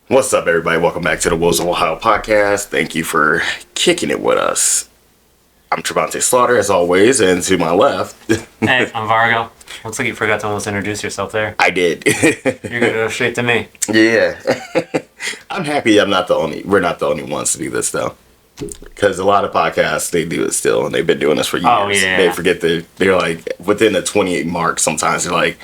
What's up, everybody? Welcome back to the Wolves of Ohio podcast. Thank you for kicking it with us. I'm Trevante Slaughter, as always, and to my left... Hey, I'm Vargo. Looks like you forgot to almost introduce yourself there. I did. You're gonna go straight to me. Yeah. I'm happy we're not the only ones to do this, though. Because a lot of podcasts, they do it still, and they've been doing this for years. Oh, yeah. They forget they're like, within the 28 mark, sometimes they're like,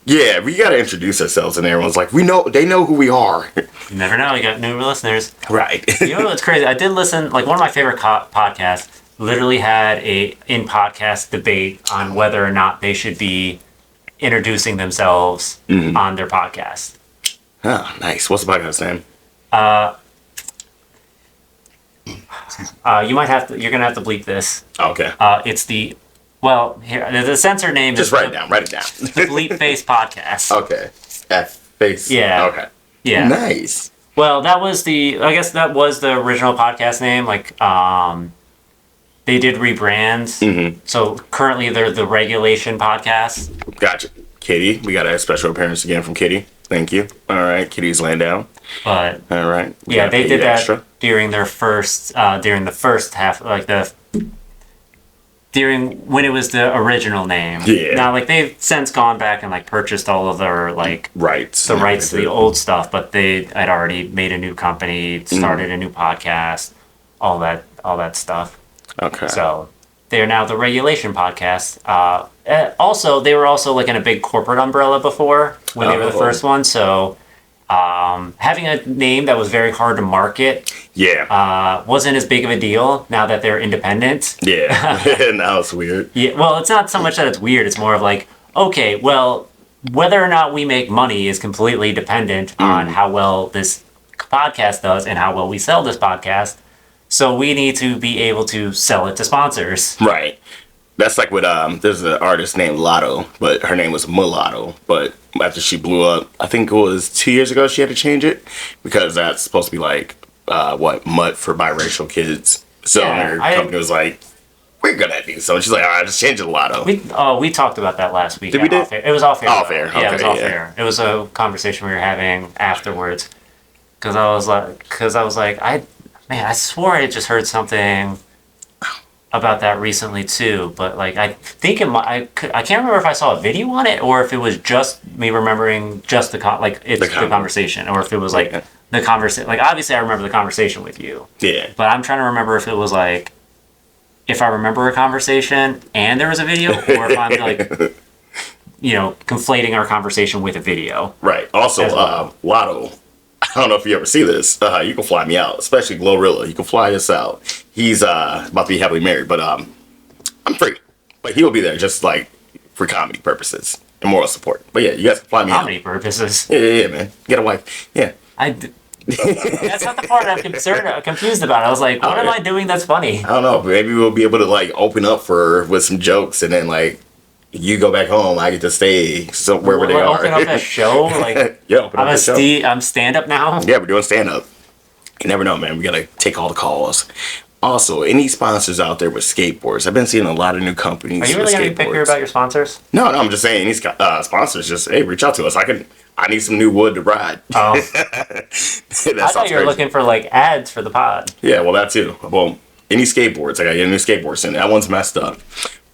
yeah, we gotta introduce ourselves, and everyone's like, they know who we are. You never know, you got new listeners. Right. You know what's crazy? I did listen, like one of my favorite podcasts literally had a in-podcast debate on whether or not they should be introducing themselves on their podcast. Oh, nice. What's the podcast name? You're gonna have to bleep this. Okay. It's the censor name Just is write it down. Write it down. the Bleep Face Podcast. Okay. At face. Yeah. Okay. Yeah. Nice. Well, I guess that was the original podcast name. Like, they did rebrand. Mm-hmm. So currently they're the Regulation Podcast. Gotcha. Kitty. We got a special appearance again from Kitty. Thank you. All right. Kitty's laying down. But All right. yeah, they did that extra. during their first, during the first half, during when it was the original name. Yeah. Now, like, they've since gone back and, like, purchased all of their, like, Rights. the rights to the old stuff, but they had already made a new company, started a new podcast, all that stuff. Okay. So they are now the Regulation Podcast. Also, they were also like in a big corporate umbrella before when they were the first one. So having a name that was very hard to market Yeah. wasn't as big of a deal now that they're independent. Yeah. Now it's weird. Yeah, well, it's not so much that it's weird. It's more of like, okay, well, whether or not we make money is completely dependent on how well this podcast does and how well we sell this podcast. So we need to be able to sell it to sponsors. Right. That's like with there's an artist named Lotto, but her name was Mulatto. But after she blew up, I think it was 2 years ago, she had to change it because that's supposed to be like MUT for biracial kids. So Yeah, her company was like, we're gonna do so. And she's like, all right, just change it to Lotto. We talked about that last week. Did we do? It was off air. Off though. air, Yeah, it was okay, off yeah. air. It was a conversation we were having afterwards. Because I was like, I swore I just heard something about that recently too. But like, I think I can't remember if I saw a video on it or if it was just me remembering just the conversation, or if it was like Yeah. the conversation. Like, obviously, I remember the conversation with you. Yeah. But I'm trying to remember if it was like, if I remember a conversation and there was a video, or if I'm like, conflating our conversation with a video. Right. Also, As well. Lotto. I don't know if you ever see this. You can fly me out, especially Glorilla. You can fly us out. He's about to be happily married, but I'm free. But he'll be there just like for comedy purposes and moral support. But yeah, you guys can fly me Comedy out. purposes. Yeah, man. Get a wife. Yeah. That's not the part I'm confused about. I was like, what am I doing that's funny? I don't know. Maybe we'll be able to like open up with some jokes, and then like you go back home. I get to stay wherever they are. Open up a show? Like, Yeah, open up the show. I'm stand-up now? Yeah, we're doing stand-up. You never know, man. We gotta take all the calls. Also, any sponsors out there with skateboards? I've been seeing a lot of new companies. Are you really with going to be picky skateboards. about your sponsors? No, I'm just saying. Any sponsors, just hey, reach out to us. I need some new wood to ride. Oh, That I sounds thought you were crazy. looking for like ads for the pod. Yeah, well, that too. Well, any skateboards. I got to get a new skateboard soon. That one's messed up.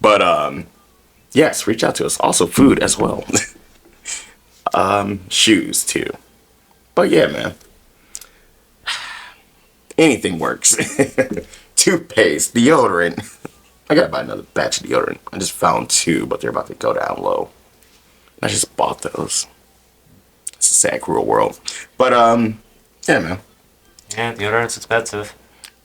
But yes, reach out to us. Also, food as well. Shoes too. But yeah, man. Anything works. Toothpaste, deodorant. I gotta buy another batch of deodorant. I just found 2, but they're about to go down low. I just bought those. It's a sad, cruel world. But yeah, man. Yeah, deodorant's expensive.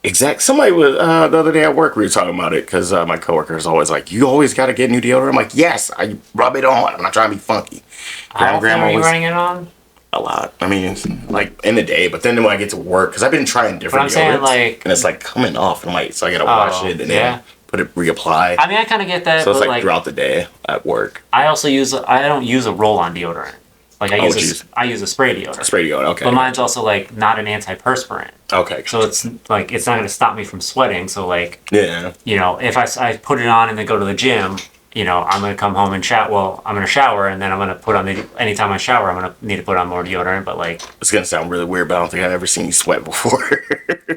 Exact. Somebody was the other day at work. We were talking about it because my coworker is always like, "You always got to get new deodorant." I'm like, "Yes, I rub it on. I'm not trying to be funky." How often are you running it on? A lot. I mean, it's like in the day, but then when I get to work, because I've been trying different But I'm saying, deodorants, like- and it's like coming off, and I'm like, so I gotta wash it and yeah. then put it reapply. I mean, I kind of get that, So it's but like like, throughout the day at work. I don't use a roll-on deodorant. Like, Oh, geez. I use a spray deodorant. Spray deodorant. Okay. But mine's also like not an antiperspirant. Okay. So it's like, it's not going to stop me from sweating. So like, Yeah. if I put it on and then go to the gym, you know, I'm gonna come home and shower. Well, I'm gonna shower, and then I'm gonna put on the. Anytime I shower, I'm gonna need to put on more deodorant. But like, It's gonna sound really weird, but I don't think I've ever seen you sweat before.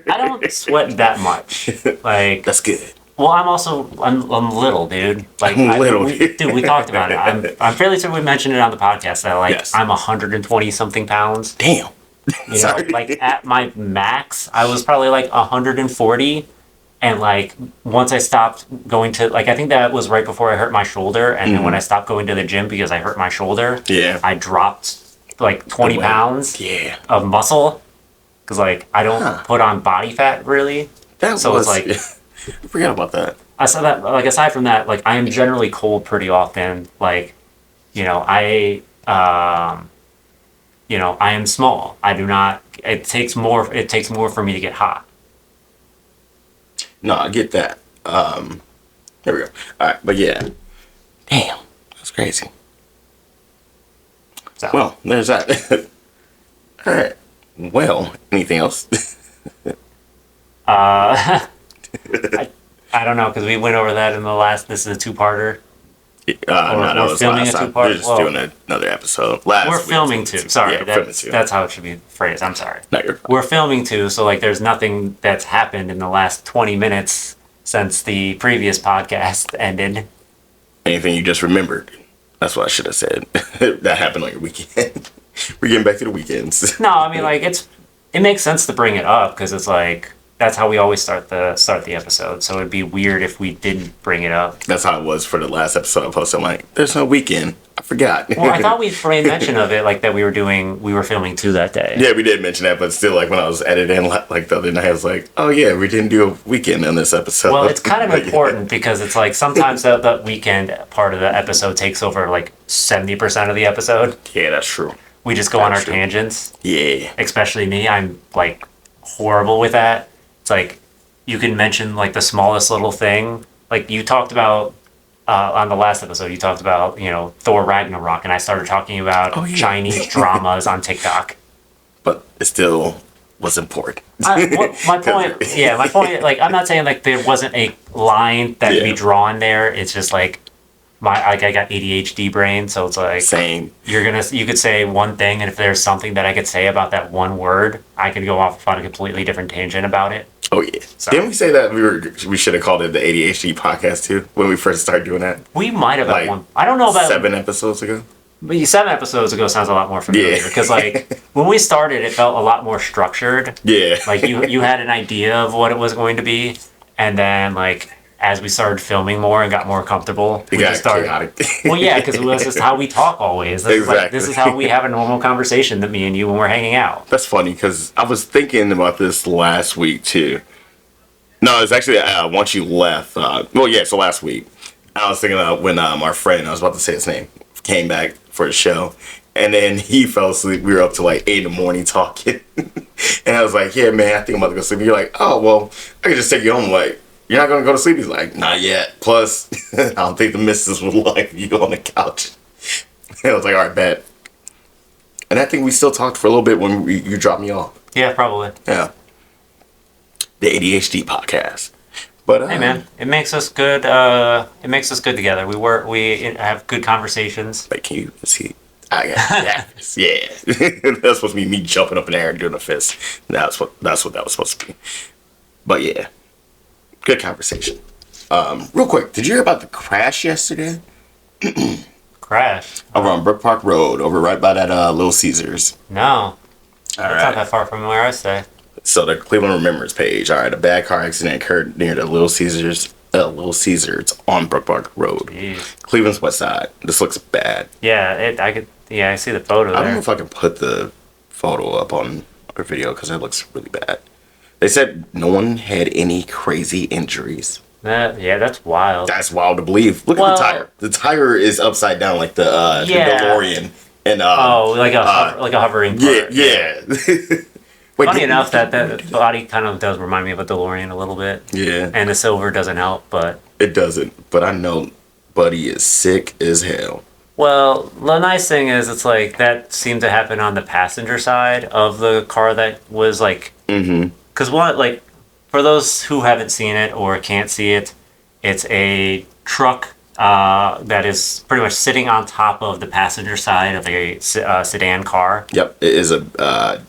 I don't sweat that much. Like, That's good. well, I'm little, dude. Like, Little. dude. We talked about it. I'm fairly certain we mentioned it on the podcast that like Yes. I'm 120 something pounds. Damn. You know, Sorry. like at my max, I was probably like 140. And like once I stopped going to like I think that was right before I hurt my shoulder, and then when I stopped going to the gym because I hurt my shoulder, Yeah. I dropped like 20 Wow. pounds Yeah. of muscle because like I don't put on body fat really. That So was it's like I forgot about that. I saw that like aside from that, like I am generally cold pretty often. Like, you know, I am small. I do not. It takes more. It takes more for me to get hot. No, I get that. There we go. Alright, but yeah. Damn. That's crazy. So, Well, there's that. Alright. Well, anything else? I don't know because we went over that in the last. This is a two-parter. No, that we're was filming last a time. two-part- We're just well, doing another episode. Last We're week. filming two. Sorry, Yeah, filming that's two. that's how it should be phrased. I'm sorry. No, you're fine. We're filming two, so like there's nothing that's happened in the last 20 minutes since the previous podcast ended. Anything you just remembered. That's what I should have said. That happened on your weekend. We're getting back to the weekends. No, I mean like it makes sense to bring it up because it's like that's how we always start the episode. So it'd be weird if we didn't bring it up. That's how it was for the last episode I posted. I'm like, there's no weekend. I forgot. Well, I thought we made mention of it, like that we were filming two that day. Yeah, we did mention that, but still, like when I was editing, like the other night, I was like, "Oh yeah, we didn't do a weekend on this episode." Well, it's kind of But, yeah. important because it's like sometimes the weekend part of the episode takes over like 70% of the episode. Yeah, that's true. We just go on our That's true. tangents, Yeah, especially me. I'm like horrible with that. It's like you can mention like the smallest little thing. Like you talked about on the last episode, you talked about, you know, Thor Ragnarok, and I started talking about Oh, yeah. Chinese dramas on TikTok. but it still was important. My point, like, I'm not saying like there wasn't a line that could be Yeah. drawn there. It's just like I got ADHD brain, so it's like Same. you could say one thing, and if there's something that I could say about that one word, I could go off on a completely different tangent about it. Oh yeah. Didn't we say that we should have called it the ADHD podcast too when we first started doing that? We might have Like, at one. I don't know about 7 episodes ago. But 7 episodes ago sounds a lot more familiar Yeah. because like when we started, it felt a lot more structured. Yeah. Like you had an idea of what it was going to be, and then like as we started filming more and got more comfortable, It we got just started. chaotic. Well, yeah, because this is how we talk always. This is how we have a normal conversation, that me and you, when we're hanging out. That's funny because I was thinking about this last week too. No, it's actually once you left. So last week I was thinking when our friend, I was about to say his name, came back for the show, and then he fell asleep. We were up to like 8 in the morning talking, and I was like, "Yeah, man, I think I'm about to go sleep." And you're like, "Oh, well, I can just take you home." Like, you're not gonna go to sleep? He's like, "Not yet." Plus, I don't think the missus would like you on the couch. And I was like, "All right, bet." And I think we still talked for a little bit when you dropped me off. Yeah, probably. Yeah. The ADHD podcast. But Hey man, it makes us good. It makes us good together. We have good conversations. Like, can you see? I got that. Yeah. That's supposed to be me jumping up in the air and doing a fist. That's what that was supposed to be. But yeah. Good conversation. Real quick, did you hear about the crash yesterday? Crash? Over on Brook Park Road, over right by that Little Caesars. No, All it's not right. that far from where I stay. So the Cleveland Remembers page. All right, a bad car accident occurred near the Little Caesars. Little Caesars on Brook Park Road, Jeez. Cleveland's west side. This looks bad. Yeah, I could. Yeah, I see the photo I don't know there. if I can put the photo up on our video because it looks really bad. They said no one had any crazy injuries. That's wild. That's wild to believe. Look Well- at the tire. The tire is upside down like the Yeah. DeLorean. And Oh, like a hovering part. yeah. Wait, Funny did- enough, that body kind of does remind me of a DeLorean a little bit. Yeah, And the silver doesn't help, but it doesn't. But I know Buddy is sick as hell. well, the nice thing is it's like that seemed to happen on the passenger side of the car that was like, Mm-hmm. because what like for those who haven't seen it or can't see it, it's a truck that is pretty much sitting on top of the passenger side of a sedan car. Yep, it is a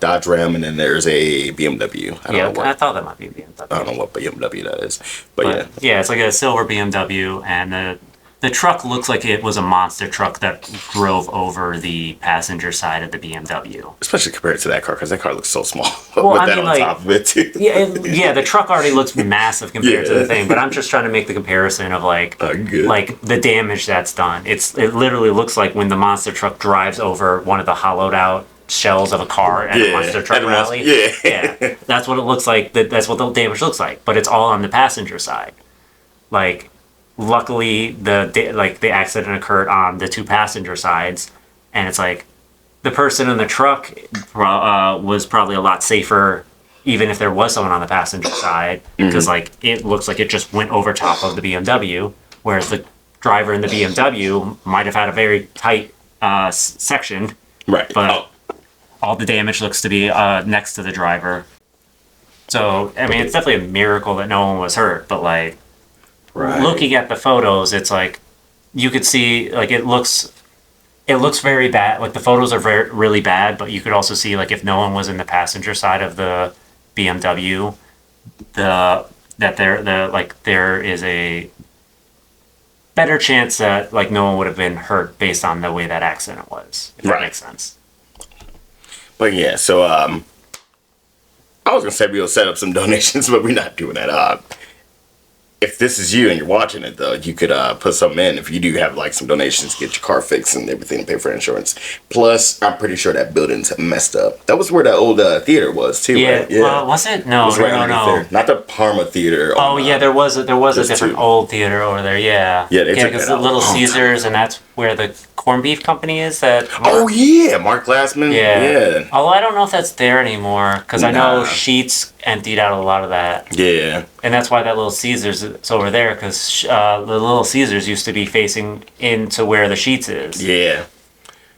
Dodge Ram, and then there's a BMW. I don't know I what thought that might be a BMW. I don't know what BMW that is, but yeah. Yeah, it's like a silver BMW, and the truck looks like it was a monster truck that drove over the passenger side of the BMW. Especially compared to that car, because that car looks so small Well, with I that mean, on like, top of it too. Yeah, the truck already looks massive compared to Yeah. the thing, but I'm just trying to make the comparison of Good. like the damage that's done. It literally looks like when the monster truck drives over one of the hollowed out shells of a car at a monster truck rally. Yeah. That's what it looks like. That's what the damage looks like, but it's all on the passenger side. Like, luckily the accident occurred on the two passenger sides, and it's like the person in the truck was probably a lot safer even if there was someone on the passenger side, because like it looks like it just went over top of the BMW, whereas the driver in the BMW might have had a very tight section, Right. but all the damage looks to be next to the driver. So I mean, it's definitely a miracle that no one was hurt, but like, Right. looking at the photos, it's like you could see like it looks very bad. Like the photos are really bad, but you could also see like if no one was in the passenger side of the BMW, there is a better chance that like no one would have been hurt based on the way that accident was. If that Right. makes sense. But yeah, so I was gonna say we'll set up some donations, but we're not doing that. If this is you and you're watching it though, you could put something in if you do have like some donations to get your car fixed and everything to pay for insurance. Plus, I'm pretty sure that building's messed up. That was where that old theater was too, Yeah. right? Yeah. Was it? No. It was right no. underneath there. Not the Parma Theater. Oh yeah, there was a there's different two. old theater over there. Yeah. Yeah, they took because that the out. Little Oh, Caesars, and that's where the corned beef company is. That. Oh yeah, Mark Glassman. Yeah. Although I don't know if that's there anymore, because I know Nah. Sheetz emptied out a lot of that, Yeah. and that's why that Little Caesars is over there, because the Little Caesars used to be facing into where the Sheetz is. Yeah.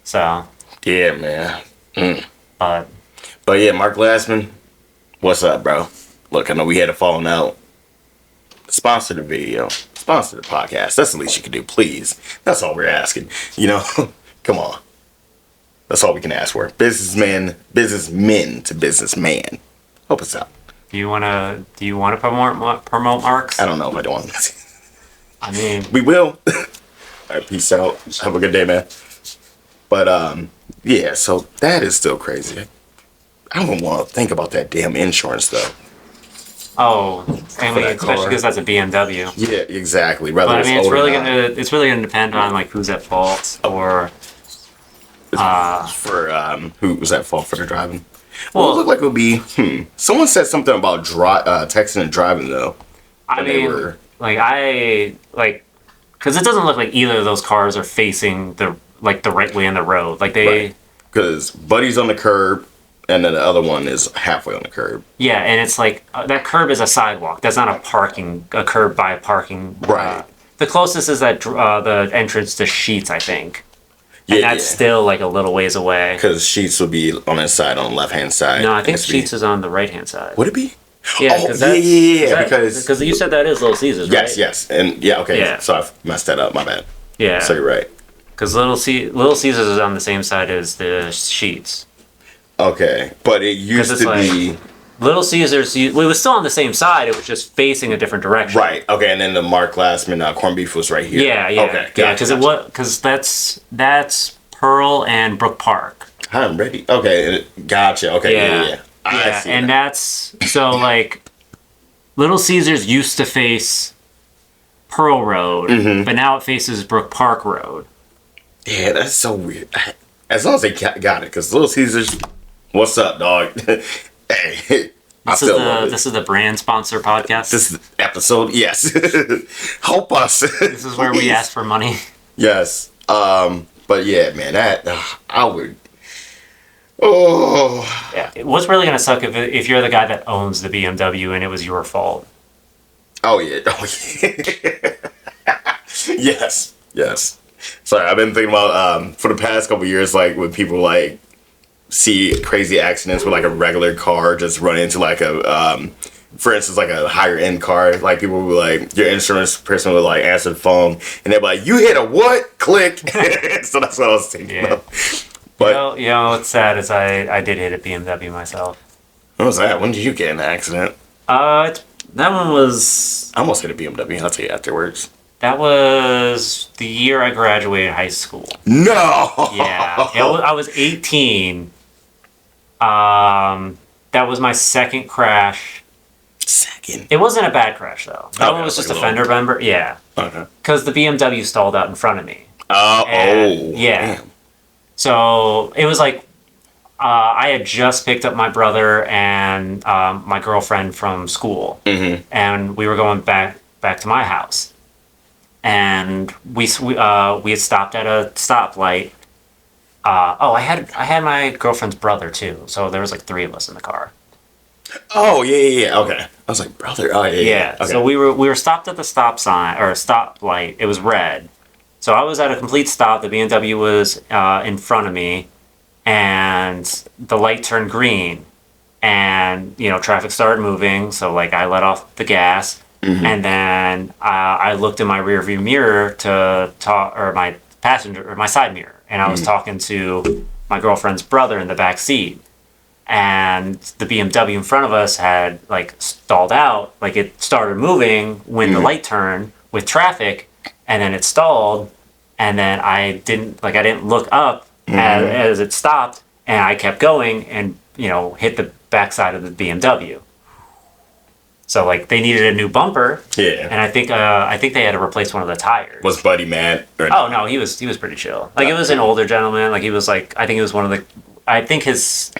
So, Yeah, man. but But yeah, Mark Glassman, what's up, bro? Look, I know we had a falling out. Sponsor the video. Sponsor the podcast. That's the least you can do, please. That's all we're asking. You know, come on. That's all we can ask for. Businessmen to businessman. Help us out. do you wanna promote Marks? I don't know if I don't. I mean, We will. All right, peace out. Have a good day, man. But yeah. So that is still crazy. I don't want to think about that damn insurance though. oh, and For that especially car. because that's a BMW. Yeah, exactly. Rather, But I mean, it's old or really not. gonna depend on like who's at fault, or For who was at fault for the driving? Well- Well, it looked like it would be. Someone said something about texting and driving though. I when they mean, were- because it doesn't look like either of those cars are facing the right way on the road. Like they, Because Buddy's on the curb, and then the other one is halfway on the curb. yeah, and it's like that curb is a sidewalk. That's not a curb by a parking. Right. The closest is that the entrance to Sheetz, I think. And Yeah, that's still like a little ways away. Because Sheets would be on his side, on the left hand side. No, I think Has to be- Sheetz is on the right hand side. Would it be? Yeah, Oh, because yeah, because you said that is Little Caesars, right? yes, and yeah, okay. Yeah. So I messed that up. My bad. Yeah. So you're right. Because Little Caesars is on the same side as the Sheetz. Okay, but it used it's to like- be Little Caesars, it was still on the same side. It was just facing a different direction. right. Okay, and then the Mark Glassman corned beef was right here. Yeah, yeah, Okay, yeah. gotcha. Because that's Pearl and Brook Park. I'm ready. Okay, gotcha. Okay, yeah. I see. and that. that's so like Little Caesars used to face Pearl Road, Mm-hmm. but now it faces Brook Park Road. Yeah, that's so weird. As long as they got it, because Little Caesars, what's up, dog? Hey, I This is still love it. this is the brand sponsor podcast. This is the episode. Yes, help us. This is where we Please. ask for money. Yes. But yeah, man, that I would. Oh. Yeah. What's really gonna suck if you're the guy that owns the BMW and it was your fault. Oh yeah. Oh yeah. Yes. Yes. Sorry, I've been thinking about for the past couple years, like when people like see crazy accidents with like a regular car just run into like a for instance, like a higher end car, like people would like your insurance person would like answer the phone and they'd be like, "You hit a what? Click." So that's what I was thinking. Yeah. But You know what's sad is I did hit a BMW myself. what was that? When did you get in an accident? That one was I almost hit a BMW. I'll tell you afterwards. that was the year I graduated high school. No. Yeah, I was 18. That was my second crash. Second. It wasn't a bad crash though. That Okay, one was it's just like a a fender bender. Yeah, Okay. because the BMW stalled out in front of me. Oh. Yeah. Damn. So it was like I had just picked up my brother and my girlfriend from school, and we were going back to my house, and we had stopped at a stoplight. I had my girlfriend's brother too, so there was like three of us in the car. Oh yeah. Okay. I was like, brother. Oh yeah. Yeah. Okay. So we were stopped at the stop sign or stoplight. It was red. So I was at a complete stop. The BMW was in front of me, and the light turned green, and traffic started moving. So like I let off the gas, and then I looked in my rearview mirror to talk, or my passenger or my side mirror, and I was talking to my girlfriend's brother in the back seat. And the BMW in front of us had like stalled out, like it started moving when the light turned with traffic, and then it stalled, and then I didn't look up as it stopped, and I kept going and hit the backside of the BMW. So like they needed a new bumper, Yeah. and I think they had to replace one of the tires. Was Buddy mad? Or Oh no, he was pretty chill. Like it was an older gentleman. Like he was like I think it was one of the. I think his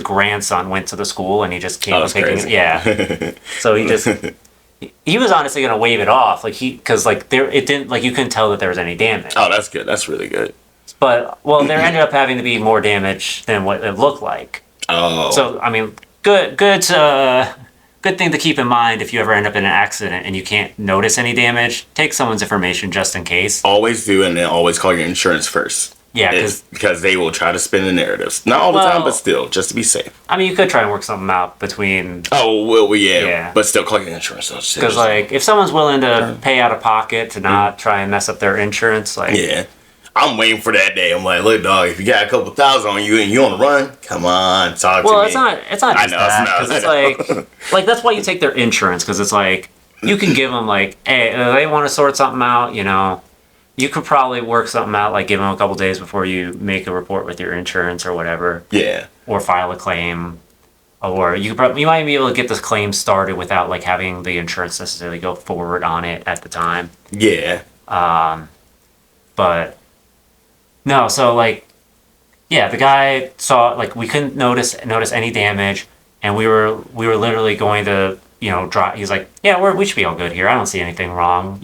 grandson went to the school and he just came that's picking. crazy. Yeah. So he was honestly gonna wave it off, like because like it didn't, like you couldn't tell that there was any damage. Oh, that's good. That's really good. But there ended up having to be more damage than what it looked like. Oh. So I mean, good thing to keep in mind if you ever end up in an accident and you can't notice any damage. Take someone's information just in case. Always do, and then always call your insurance first. Yeah, because they will try to spin the narratives. Not all the time, but still, just to be safe. I mean, you could try and work something out between. Oh well, yeah. Yeah. But still, call your insurance. Because like, if someone's willing to pay out of pocket to not try and mess up their insurance, like Yeah. I'm waiting for that day. I'm like, look, dog, if you got a couple thousand on you and you on the run, come on, talk to me. well, it's not just I know, that, it's because not. it's I know. like that's why you take their insurance, because it's like you can give them like, hey, they want to sort something out, you could probably work something out, like give them a couple days before you make a report with your insurance or whatever, Yeah. or file a claim, or you might be able to get this claim started without like having the insurance necessarily go forward on it at the time. Yeah. But no, so like, yeah, the guy saw, like, we couldn't notice any damage, and we were literally going to drive. He's like, yeah, we should be all good here. I don't see anything wrong.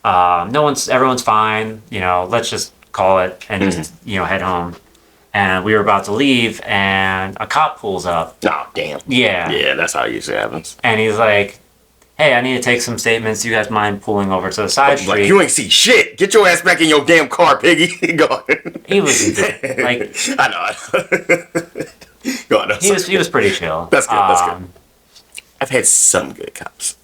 Everyone's fine. Let's just call it and just head home. And we were about to leave, and a cop pulls up. Oh, damn. Yeah. Yeah, that's how it usually happens. And he's like, hey, I need to take some statements. Do you guys mind pulling over to the side street? Like, you ain't see shit. Get your ass back in your damn car, piggy. Go on. He was like, I know. Go on. he was pretty chill. That's good. That's good. I've had some good cops.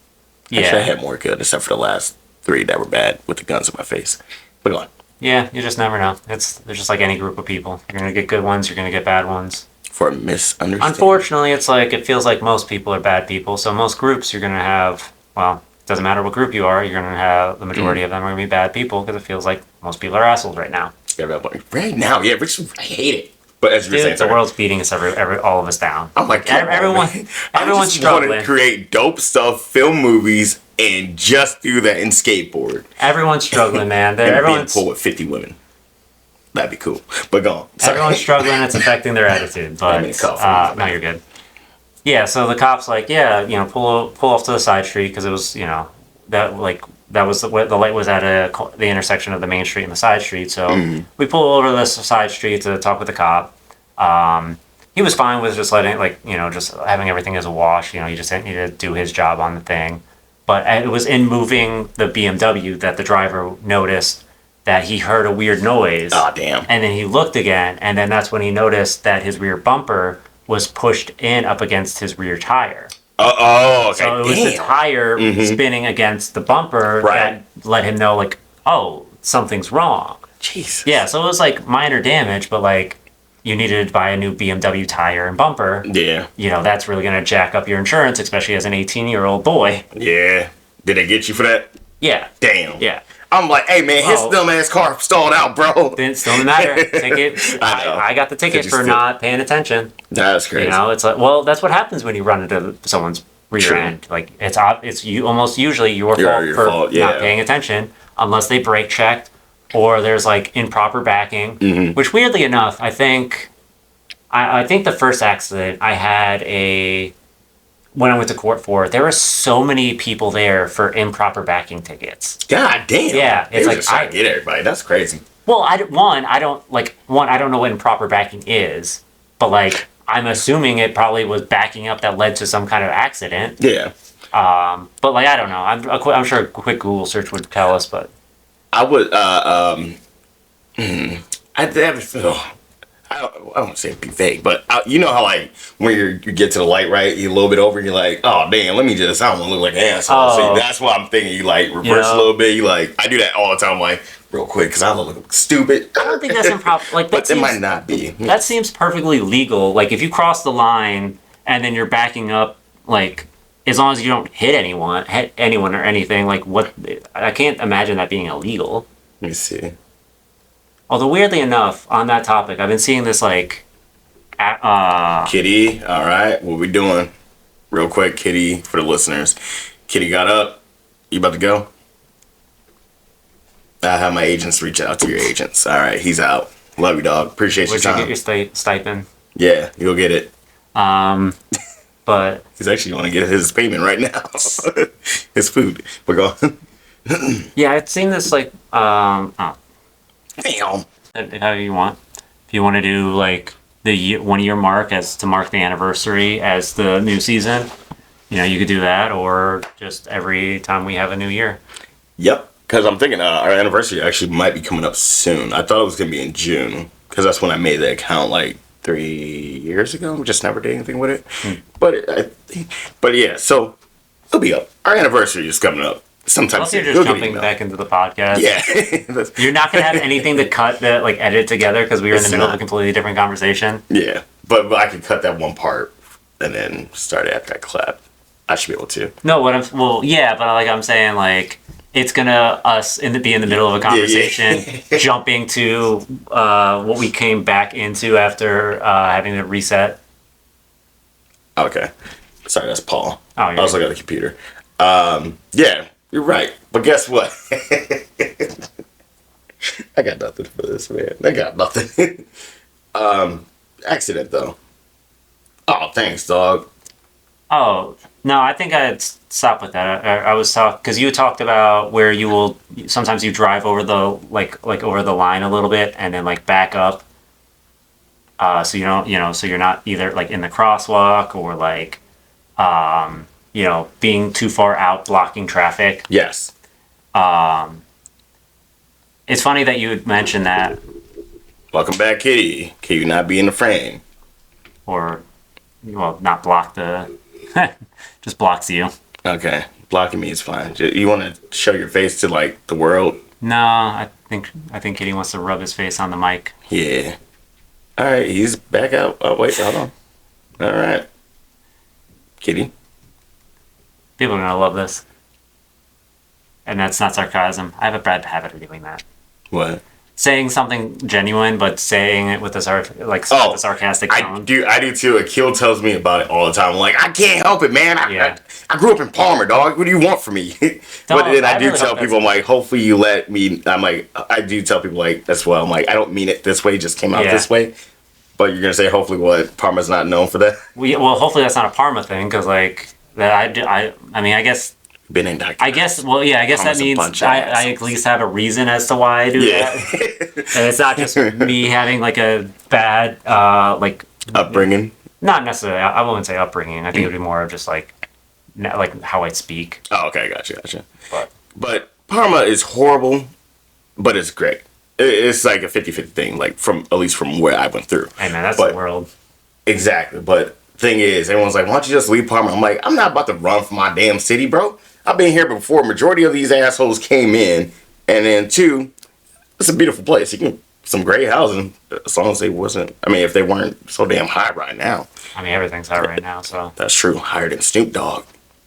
Yeah. Actually, I had more good, except for the last 3 that were bad with the guns in my face. But go on. Yeah, you just never know. There's just like any group of people. You're gonna get good ones. You're gonna get bad ones. For a misunderstanding. Unfortunately, it feels like most people are bad people. So most groups you're gonna have. Well, it doesn't matter what group you are. You're gonna have the majority of them are gonna be bad people because it feels like most people are assholes right now. Right now, yeah, I hate it. But as you were Dude, saying, the world's beating us all of us down. I'm like, everyone's I just want struggling. to create dope stuff, film movies, and just do that in skateboard. Everyone's struggling, man. And being Everyone's pulled with 50 women. That'd be cool. But go on. Sorry. Everyone's struggling. It's affecting their attitude. But no, you're good. Yeah. So the cops like, yeah, pull off to the side street because it was, that was the light was at the intersection of the main street and the side street. So we pull over to the side street to talk with the cop. He was fine with just letting, just having everything as a wash. He just need to do his job on the thing. But it was in moving the BMW that the driver noticed that he heard a weird noise. Oh, damn. And then he looked again, and then that's when he noticed that his rear bumper was pushed in up against his rear tire. Oh, okay. So it was the Damn. tire spinning against the bumper Right. that let him know, like, oh, something's wrong. Jesus. Yeah, so it was like minor damage, but like you needed to buy a new BMW tire and bumper. Yeah. You know, that's really going to jack up your insurance, especially as an 18-year-old boy. Yeah. Did they get you for that? Yeah. Damn. Yeah. I'm like, hey man, his Well- dumb ass car stalled out, bro. Then still doesn't matter. Ticket. I know. I got the ticket Did you for still- not paying attention. That's crazy. You know, it's like, well, that's what happens when you run into someone's rear True. end. Like it's you almost usually your Your fault for fault, yeah. not paying attention, unless they brake checked or there's like improper backing. Mm-hmm. Which weirdly enough, I think the first accident I had when I went to court for, there were so many people there for improper backing tickets. God damn. Yeah, They it's were like, just trying to get everybody. That's crazy. Well, I don't know what improper backing is, but like I'm assuming it probably was backing up that led to some kind of accident. Yeah. But like I don't know. I'm sure a quick Google search would tell us. But I would. I never feel. I don't want to say be vague, but you know how like when you get to the light, right? You a little bit over, and you're like, oh damn, let me just. I don't want to look like an asshole. Oh. So that's why I'm thinking. You like reverse Yeah. a little bit. You like I do that all the time, like real quick, because I look stupid. I don't think that's improper. Like But that it might seems, not be. that seems perfectly legal. Like if you cross the line and then you're backing up, like as long as you don't hit anyone or anything, like what? I can't imagine that being illegal. Let me see. Although weirdly enough, on that topic, I've been seeing this like. Kitty, all right, what we doing? Real quick, Kitty, for the listeners. Kitty got up. You about to go? I have my agents reach out to your agents. All right, he's out. Love you, dog. Appreciate your Would you time. get your stipend? Yeah, you'll get it. But He's actually going to get his payment right now. His food. We're going. yeah, I've seen this like Damn. how you want. If you want to do like the 1 year mark as to mark the anniversary as the new season, you know, you could do that, or just every time we have a new year. Yep. Because I'm thinking our anniversary actually might be coming up soon. I thought it was going to be in June. Because that's when I made the account like 3 years ago. We just never did anything with it. But yeah, so it'll be up. Our anniversary is coming up sometime Unless you're soon. just You'll get an jumping email. back into the podcast. Yeah. That's- You're not gonna have anything to cut that like edit together because we were in the It's middle of not. a completely different conversation. yeah. But I can cut that one part and then start it after I clap. I should be able to. No, yeah, but like I'm saying, like it's gonna be in the middle of a conversation, jumping to what we came back into after having to reset. Okay. Sorry, that's Paul. Oh, I was looking at the computer. Yeah, you're right. But guess what? I got nothing for this, man. I got nothing. Accident, though. Oh, thanks, dog. Oh no, I think I'd stop with that. I was talking because you talked about where you will sometimes you drive over the like over the line a little bit and then like back up. So you don't so you're not either like in the crosswalk or like being too far out blocking traffic. Yes. It's funny that you would mention that, Welcome back, Kitty. Can you not be in the frame? or not block the just blocks you. Okay. Blocking me is fine. You want to show your face to, like, the world? No, I think Kitty wants to rub his face on the mic. Yeah. All right, he's back out. Oh, wait, hold on. All right. Kitty. People are gonna love this. And that's not sarcasm. I have a bad habit of doing that. What? Saying something genuine, but saying it with a Oh, a sarcastic I tone. do too. Akil tells me about it all the time. I'm like, I can't help it, man. Yeah. I grew up in Palmer, dog. What do you want from me? But then I do really tell hope people, I'm like, hopefully you let me. I'm like, I do tell people like as well. I'm like, I don't mean it this way. It just came out Yeah. this way. But you're gonna say hopefully what Parma's not known for that. Well, hopefully that's not a Parma thing, because like that I mean I guess Been in Dr. I guess that Parma's a means bunch of I assholes. at least have a reason as to why I do Yeah. that, and it's not just me having like a bad like Upbringing. not necessarily I wouldn't say upbringing. I think it would be more of just like how I speak. Oh, okay, gotcha. But But Parma is horrible, but it's great. It's like a 50-50 thing, like at least from where I went through. hey man, that's But- the world. Exactly, but thing is, everyone's like, why don't you just leave Parma? I'm like, I'm not about to run from my damn city, bro. I've been here before. Majority of these assholes came in. And then two, it's a beautiful place. You can some great housing as long as they wasn't. I mean, if they weren't so damn high right now. I mean, everything's high right now, so. That's true. Higher than Snoop Dogg.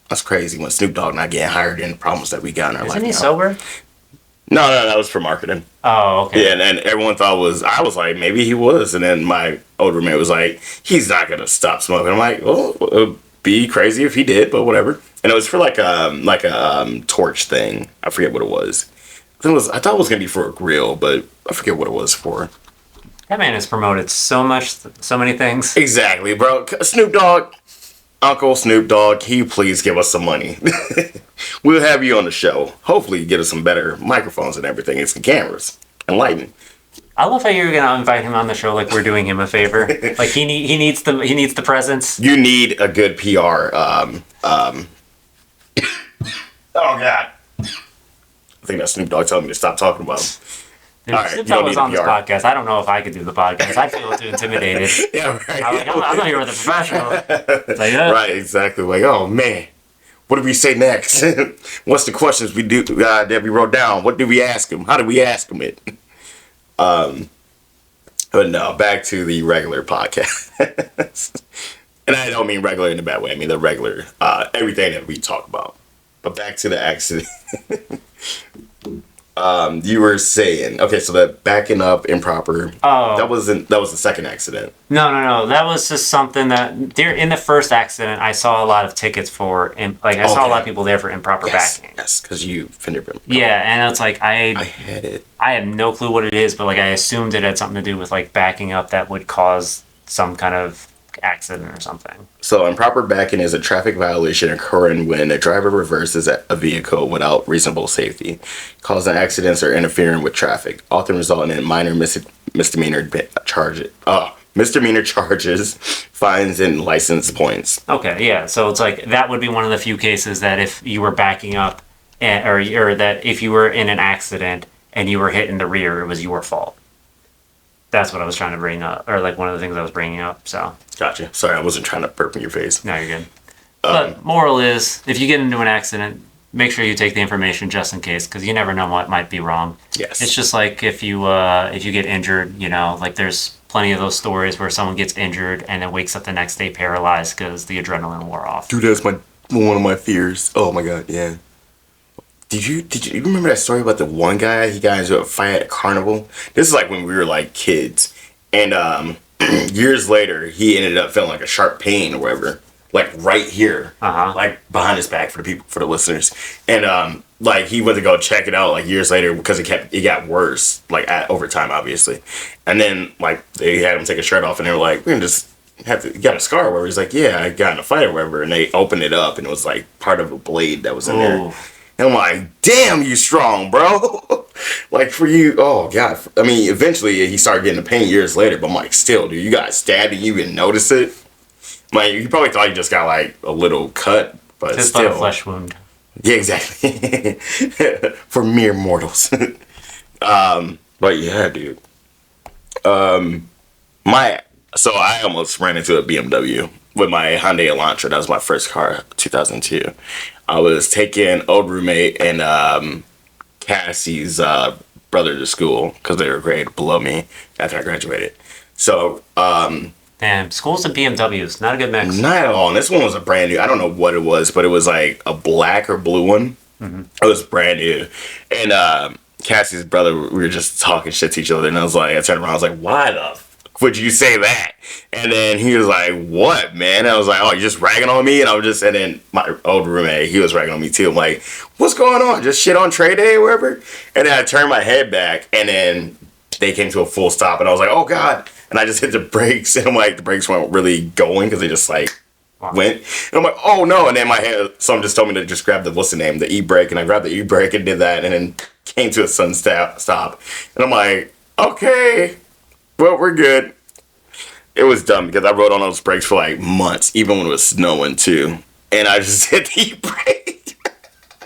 That's crazy when Snoop Dogg not getting higher than the problems that we got in our life. Isn't he now. sober? No, that was for marketing. Oh, okay. Yeah, and everyone thought I was like, maybe he was. And then my older roommate was like, he's not going to stop smoking. I'm like, well, it would be crazy if he did, but whatever. And it was for like a torch thing. I forget what it was. I thought it was going to be for a grill, but I forget what it was for. That man has promoted so many things. Exactly, bro. Snoop Dogg, Uncle Snoop Dogg, can you please give us some money? We'll have you on the show. Hopefully you get us some better microphones and everything. It's the cameras and lighting. I love how you're gonna invite him on the show like we're doing him a favor. Like he needs the presence. You need a good PR. Oh God. I think that's Snoop Dogg telling me to stop talking about him. Dude, All right, Snoop you don't Dogg was need on this PR. podcast. I don't know if I could do the podcast. I feel too intimidated. Yeah, right. I'm not here with a professional. It's like, Right, exactly. Like, oh man, what do we say next? What's the questions we do that we wrote down? What did we ask him? How did we ask him it? But no, back to the regular podcast. And I don't mean regular in a bad way. I mean the regular, everything that we talk about. But back to the accident. You were saying, okay, so that backing up improper. Oh. That was the second accident. No. That was just something that in the first accident, I saw a lot of tickets for, I saw a lot of people there for improper backing. Yes, because you fingerprint. Yeah, and it's like I had it. I have no clue what it is, but like I assumed it had something to do with like backing up that would cause some kind of accident or something. So improper backing is a traffic violation occurring when a driver reverses a vehicle without reasonable safety, causing accidents or interfering with traffic, often resulting in minor misdemeanor charges, fines, and license points. Okay, yeah. So it's like that would be one of the few cases that if you were backing up, or that if you were in an accident and you were hit in the rear, it was your fault. That's what I was trying to bring up, or like one of the things I was bringing up. So Gotcha. Sorry, I wasn't trying to burp in your face. no, you're good. But moral is, if you get into an accident, make sure you take the information just in case, because you never know what might be wrong. Yes. It's just like if you get injured, like there's plenty of those stories where someone gets injured and then wakes up the next day paralyzed because the adrenaline wore off. Dude, that's one of my fears. Oh my God, yeah. Did you remember that story about the one guy? He got into a fight at a carnival. This is like when we were like kids, and years later, he ended up feeling like a sharp pain or whatever, like right here, like behind his back for the listeners, and like he went to go check it out like years later because it got worse like over time, obviously, and then like they had him take his shirt off and they were like, we're gonna just you got a scar or whatever. He's like, yeah, I got in a fight or whatever, and they opened it up and it was like part of a blade that was in there. And I'm like, damn, you strong, bro. Like for you, oh God. I mean, eventually he started getting the pain years later, but I'm like, still, dude, you got stabbed and you didn't notice it. Like, you probably thought you just got like a little cut, but Just still. like a flesh wound. Yeah, exactly. For mere mortals. But yeah, dude. So I almost ran into a BMW with my Hyundai Elantra. That was my first car, 2002. I was taking old roommate and Cassie's brother to school because they were a grade below me after I graduated. So, Damn, schools and BMWs, not a good mix. not at all. And this one was a brand new. I don't know what it was, but it was like a black or blue one. Mm-hmm. It was brand new. And Cassie's brother, we were just talking shit to each other. And I turned around, I was like, why the f would you say that? And then he was like, what, man? And I was like, oh, you're just ragging on me? And then my old roommate, he was ragging on me too. I'm like, what's going on? Just shit on Trey Day or whatever? And then I turned my head back and then they came to a full stop and I was like, oh God. And I just hit the brakes and I'm like, the brakes weren't really going because they just like went. And I'm like, oh no. And then someone just told me to just grab the e-brake. And I grabbed the e-brake and did that and then came to a sudden stop. And I'm like, okay, well, we're good. It was dumb because I rode on those brakes for like months, even when it was snowing too. And I just hit the e-brake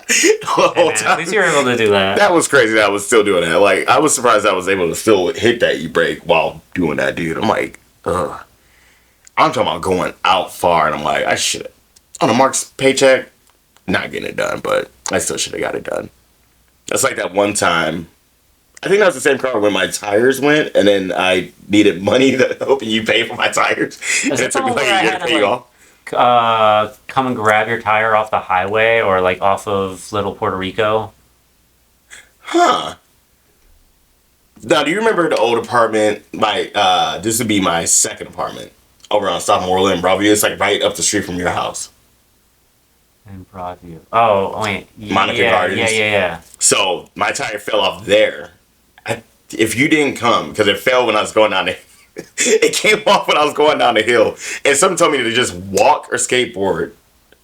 the whole time. At least you were able to do that. That was crazy that I was still doing that. Like, I was surprised I was able to still hit that e-brake while doing that, dude. I'm like, ugh. I'm talking about going out far, and I'm like, I should on a Mark's paycheck, not getting it done, but I still should have got it done. That's like that one time. I think that was the same car when my tires went, and then I needed money to helping you pay for my tires, and Is it it took the me one like where a I year had to to, pay you like, off. come and grab your tire off the highway or like off of Little Puerto Rico? Huh. Now, do you remember the old apartment? This would be my second apartment over on South Memorial in Broadview. It's like right up the street from your house. In Broadview. Oh, wait. Monica Yeah, Gardens. yeah. So my tire fell off there. If you didn't come, because it fell when I was going down the it came off when I was going down the hill. And someone told me to just walk or skateboard.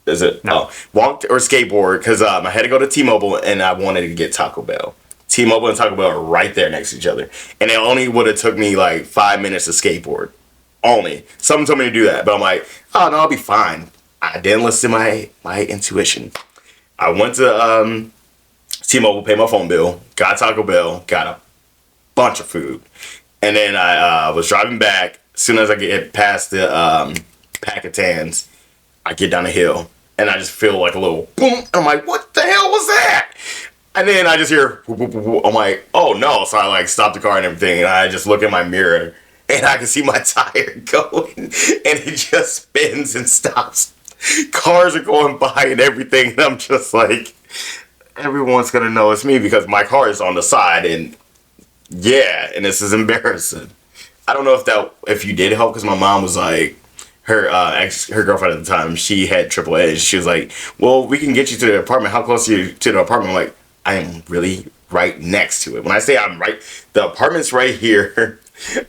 Is it? No. Oh, walk or skateboard because I had to go to T-Mobile and I wanted to get Taco Bell. T-Mobile and Taco Bell are right there next to each other. And it only would have took me like 5 minutes to skateboard. Only. Someone told me to do that. But I'm like, oh, no, I'll be fine. I didn't listen to my intuition. I went to T-Mobile, paid my phone bill, got Taco Bell, got a bunch of food. And then I was driving back. As soon as I get past the pack of tans, I get down the hill. And I just feel like a little boom. And I'm like, what the hell was that? And then I just hear, whoop, whoop, whoop, whoop. I'm like, oh no. So I like stop the car and everything. And I just look in my mirror and I can see my tire going. And it just spins and stops. Cars are going by and everything. And I'm just like, everyone's going to know it's me because my car is on the side. And yeah, and this is embarrassing. I don't know if you did help because my mom was like, her girlfriend at the time, she had triple A's. She was like, well, we can get you to the apartment. How close are you to the apartment? I'm like, I am really right next to it. When I say I'm right, the apartment's right here.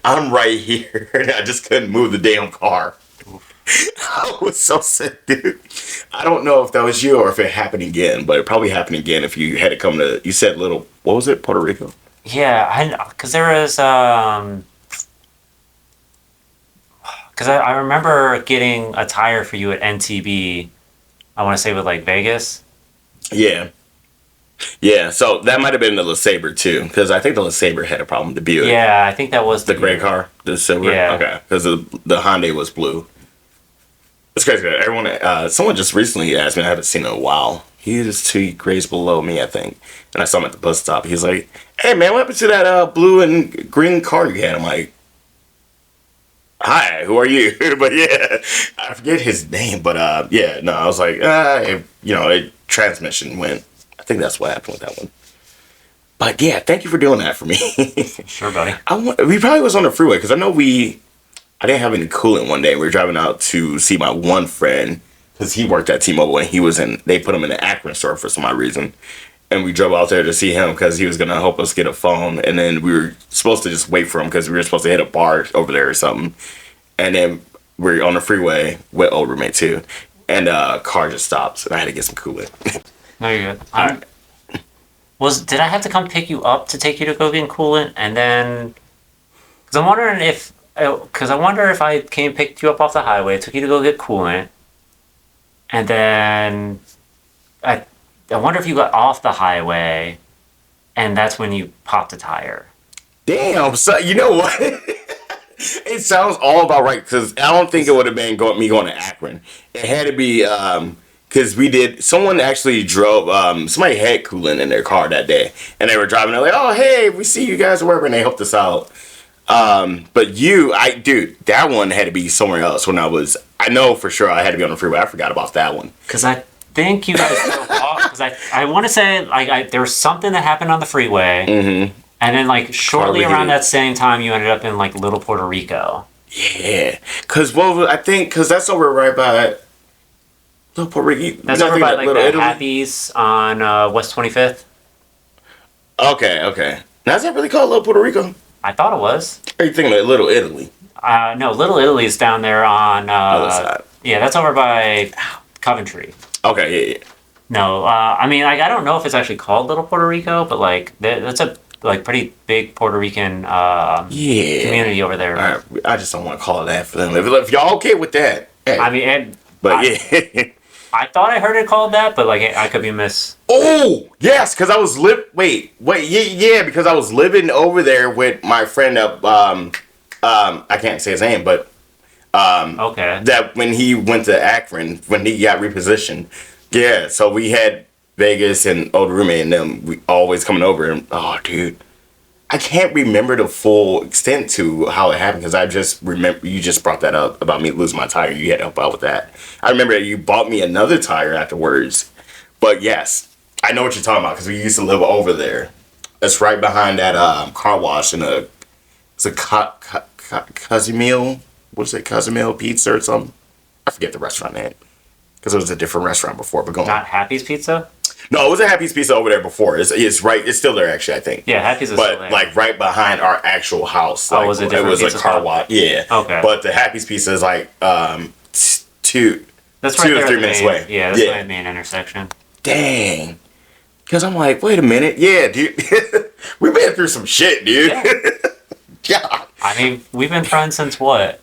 I'm right here. And I just couldn't move the damn car. I was so sick, dude. I don't know if that was you or if it happened again, but it probably happened again if you had to come to, you said what was it, Puerto Rico? Yeah, because there was, because I remember getting a tire for you at NTB, I want to say with like Vegas. Yeah. Yeah, so that might have been the LeSabre too, because I think the LeSabre had a problem with the Buick. Yeah, I think that was The gray car, the silver. Yeah. Okay, because the Hyundai was blue. It's crazy. Everyone, someone just recently asked me. I haven't seen him in a while. He is 2 grades below me, I think. And I saw him at the bus stop. He's like, "Hey man, what happened to that blue and green car you had?" I'm like, "Hi, who are you?" But yeah, I forget his name. But yeah, no, I was like, transmission went. I think that's what happened with that one. But yeah, thank you for doing that for me. Sure, buddy. We probably was on the freeway because I know I didn't have any coolant one day. We were driving out to see my one friend because he worked at T-Mobile and they put him in the Akron store for some odd reason. And we drove out there to see him because he was going to help us get a phone. And then we were supposed to just wait for him because we were supposed to hit a bar over there or something. And then we're on the freeway with old roommate too. And car just stops and I had to get some coolant. No, you're good. All right. Did I have to come pick you up to take you to go get coolant? And then, because I'm wondering because I wonder if I came picked you up off the highway, took you to go get coolant, and then I wonder if you got off the highway, and that's when you popped a tire. Damn, so you know what? It sounds all about right because I don't think it would have been me going to Akron. It had to be because someone actually drove, somebody had coolant in their car that day, and they were driving. They're like, "Oh, hey, we see you guys wherever," and they helped us out. But dude, that one had to be somewhere else I know for sure I had to be on the freeway. I forgot about that one. Because I think you guys drove off, because I want to say, like, there was something that happened on the freeway, and then, like, shortly around that same time, you ended up in, like, Little Puerto Rico. Yeah, because that's over right by Little Puerto Rico. That's over by, like, the Happy's on West 25th. Okay. Now, is that really called Little Puerto Rico? I thought it was. Or are you thinking of Little Italy? No, Little Italy is down there on... Other side. Yeah, that's over by Coventry. Okay, yeah. No, I mean, like, I don't know if it's actually called Little Puerto Rico, but, like, that's a pretty big Puerto Rican community over there. All right, I just don't want to call it that for them. If y'all okay with that. Hey. I mean, yeah. I thought I heard it called that, but, like, I could be miss. Oh, yes, because I was because I was living over there with my friend I can't say his name, but Okay. That when he went to Akron, when he got repositioned. Yeah, so we had Vegas and old roommate and them we always coming over and oh dude. I can't remember the full extent to how it happened because I just remember you just brought that up about me losing my tire. You had to help out with that. I remember that you bought me another tire afterwards. But yes, I know what you're talking about because we used to live over there. That's right behind that car wash in it's a Cozumel. What is it? Cozumel Pizza or something? I forget the restaurant name because it was a different restaurant before. But go on. Not Happy's Pizza? No, it was a Happy's Pizza over there before. It's right. It's still there actually. I think. Yeah, Happy's is But still there. like right behind our actual house. Oh, Like, was it it different was a pizza car spot? wash. Yeah. Okay. But the Happy's Pizza is like two That's 2 right to there 3 at the minutes main, away. Yeah, that's Yeah. the main intersection. Dang. Because I'm like, wait a minute. Yeah, dude. We've been through some shit, dude. God. I mean, we've been friends since what?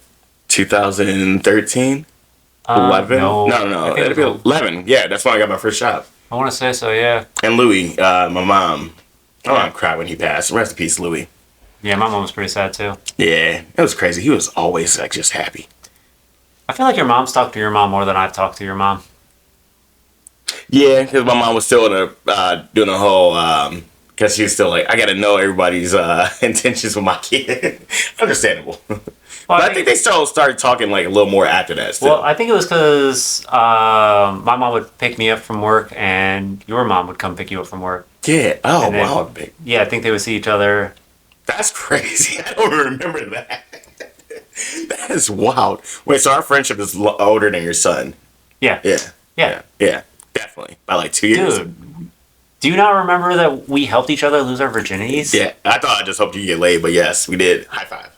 2013? 11? No. No. I think It'd it be was- 11. Yeah, that's when I got my first job. I want to say so, yeah. And Louis, my mom. Oh, I cried when he passed. Rest in peace, Louis. Yeah, my mom was pretty sad too. Yeah, it was crazy. He was always like just happy. I feel like your mom's talked to your mom more than I've talked to your mom. Yeah, because my mom was still in doing a whole because she was still like, I got to know everybody's intentions with my kid. Understandable. Well, But I think they still started talking like a little more after that. Still. Well, I think it was because my mom would pick me up from work and your mom would come pick you up from work. Yeah. Oh, And then- wow. Big. Yeah, I think they would see each other. That's crazy. I don't remember that. That is wild. Wait, so our friendship is older than your son? Yeah. Yeah. Yeah. Yeah. Definitely. By like 2 years. Dude, do you not remember that we helped each other lose our virginities? Yeah. I thought I just hoped you get laid, but yes, we did. High five.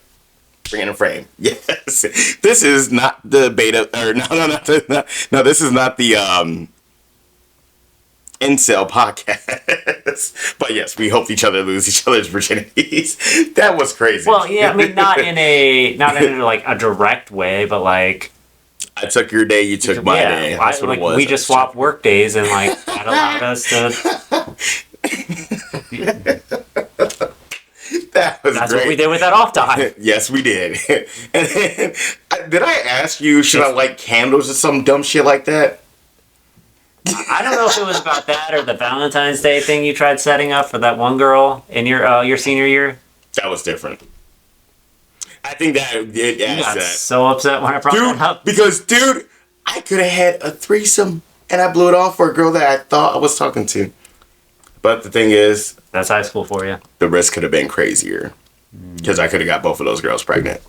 Bring in a frame. Yes. This is not the beta, or no, this is not the incel podcast. But yes, we helped each other lose each other's virginities. That was crazy. Well, yeah, I mean, not in like a direct way, but like, I took your day, you took my day. That's what like it was. we just swapped work days, and like that allowed us to. That was That's great. what we did with that off time. Yes, we did. And then, did I ask you, should I light candles or some dumb shit like that? I don't know if it was about that or the Valentine's Day thing you tried setting up for that one girl in your senior year. That was different. I think that it You asked got that. so upset when I brought that up. Dude, I could have had a threesome and I blew it off for a girl that I thought I was talking to. But the thing is, That's high school for you. the risk could have been crazier. Because I could have got both of those girls pregnant.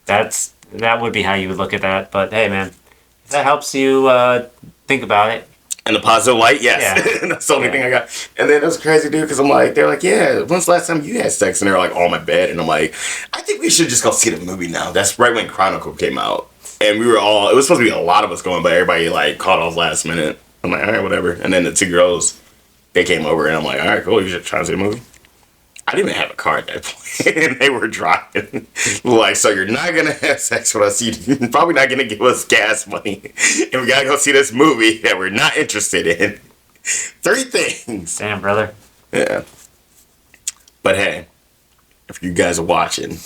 That would be how you would look at that. But hey, man, if that helps you think about it. In a positive light, yes. Yeah. That's the only Yeah. thing I got. And then it was crazy, dude, because I'm like, they're like, yeah, when's the last time you had sex? And they're like, on my bed. And I'm like, I think we should just go see the movie now. That's right when Chronicle came out. And we were all, it was supposed to be a lot of us going, but everybody like caught off last minute. I'm like, all right, whatever. And then the two girls, they came over and I'm like, all right, cool, you should try to see the movie. I didn't even have a car at that point. And they were driving. Like, so you're not going to have sex with us. You're probably not going to give us gas money. And we got to go see this movie that we're not interested in. 3 things. Damn, brother. Yeah. But hey, if you guys are watching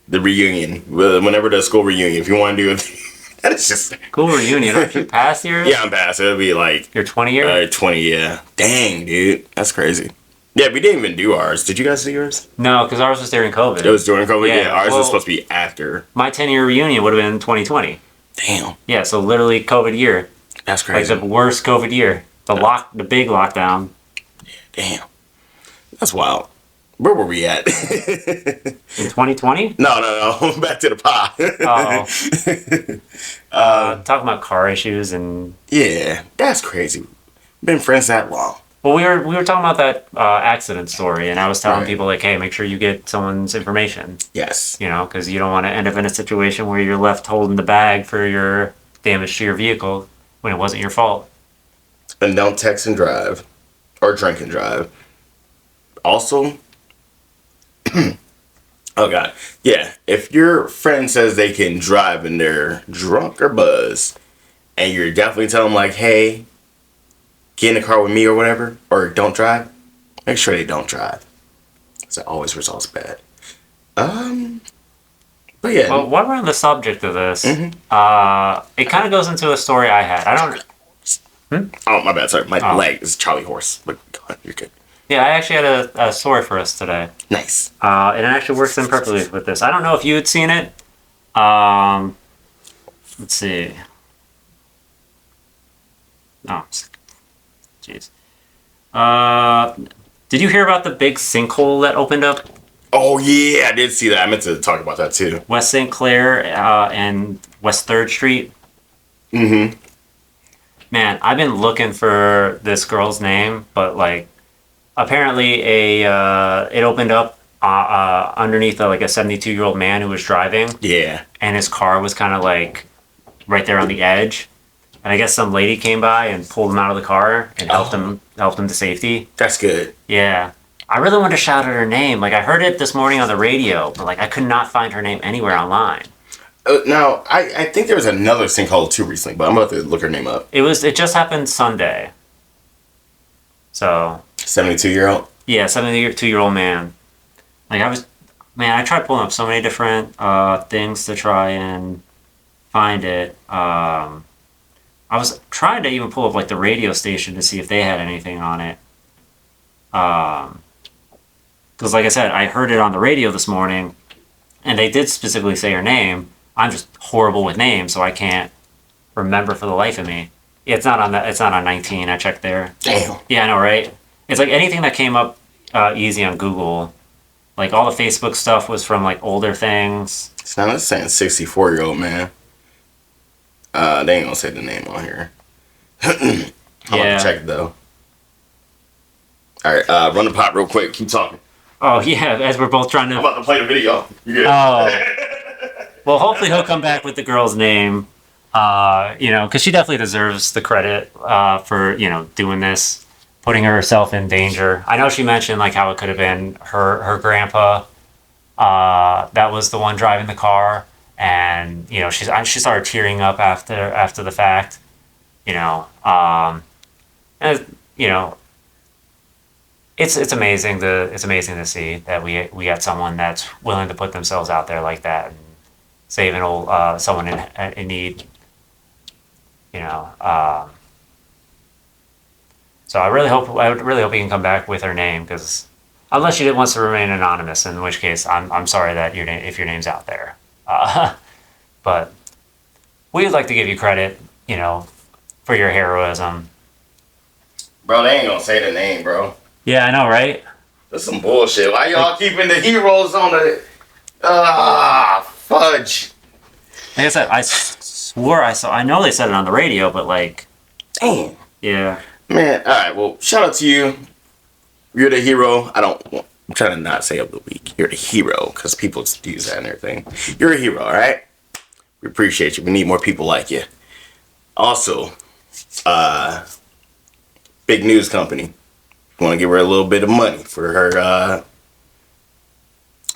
the reunion, whenever the school reunion, if you want to do it, that is just... Cool reunion. Aren't you past yours? Yeah, I'm past. It'll be like... Your 20 year? 20, yeah. Dang, dude. That's crazy. Yeah, we didn't even do ours. Did you guys do yours? No, because ours was during COVID. It was during COVID? Yeah, Yeah, ours well- was supposed to be after. My 10-year reunion would have been 2020. Damn. Yeah, so literally COVID year. That's Like crazy. the worst COVID year. The big lockdown. Damn. That's wild. Where were we at? In 2020? No. Back to the pod. Talking about car issues and... Yeah, that's crazy. Been friends that long. Well, we were talking about that accident story, and I was telling Right. people, like, hey, make sure you get someone's information, Yes. you know, because you don't want to end up in a situation where you're left holding the bag for your damage to your vehicle when it wasn't your fault. And don't text and drive. Or drink and drive. Also, oh god. Yeah, if your friend says they can drive and they're drunk or buzzed, and you're definitely telling them, like, hey, get in the car with me or whatever, or don't drive, make sure they don't drive. So it always results bad. But yeah, Well, while we're on the subject of this, Mm-hmm. it kind of goes into a story I had. I don't. oh my bad, sorry, my Oh. leg is Charlie Horse. But go ahead, you're good. Yeah, I actually had a story for us today. Nice. And it actually works in perfectly with this. I don't know if you had seen it. Let's see. Oh, jeez. Did you hear about the big sinkhole that opened up Oh yeah, I did see that. I meant to talk about that too. West St. Clair and West 3rd Street? Mm-hmm. Man, I've been looking for this girl's name, but like, apparently it opened up underneath like a 72-year-old man who was driving, Yeah. and his car was kind of like right there on the edge. And I guess some lady came by and pulled him out of the car and helped him to safety. That's good. Yeah. I really wanted to shout out her name. Like I heard it this morning on the radio, but like I could not find her name anywhere online. Now, I think there was another sinkhole too recently, but I'm about to look her name up. It just happened Sunday. So 72-year-old. yeah, 72-year-old man. Like I tried pulling up so many different things to try and find it. I was trying to even pull up like the radio station to see if they had anything on it. Because like I said, I heard it on the radio this morning, and they did specifically say her name. I'm just horrible with names, so I can't remember for the life of me. Yeah, it's not on that. It's not on 19. I checked there. Damn. Yeah, I know, right? It's like anything that came up easy on Google. Like all the Facebook stuff was from like older things. It's not saying 64-year-old man. They ain't gonna say the name on here. I'm about to check though. All right, run the pot real quick. Keep talking. Oh yeah, as we're both trying I'm to. about to play the video. You good? Oh. Well, hopefully he'll come back with the girl's name. Because she definitely deserves the credit for doing this, putting herself in danger. I know she mentioned like how it could have been her grandpa. That was the one driving the car, and she started tearing up after the fact. It's amazing to see that we got someone that's willing to put themselves out there like that and save an old someone in need. So I really hope he can come back with her name, because unless she wants to remain anonymous, in which case I'm sorry that if your name's out there. But we'd like to give you credit, for your heroism. Bro, they ain't gonna say the name, bro. Yeah, I know, right? That's some bullshit. Why y'all keeping the heroes on the... fudge. Like I said, I swore I know they said it on the radio, but like... Damn. Yeah. Man, alright, well, shout out to you. You're the hero. I'm trying to not say of the week. You're the hero, because people use that and everything. You're a hero, alright? We appreciate you. We need more people like you. Also, big news company. Want to give her a little bit of money for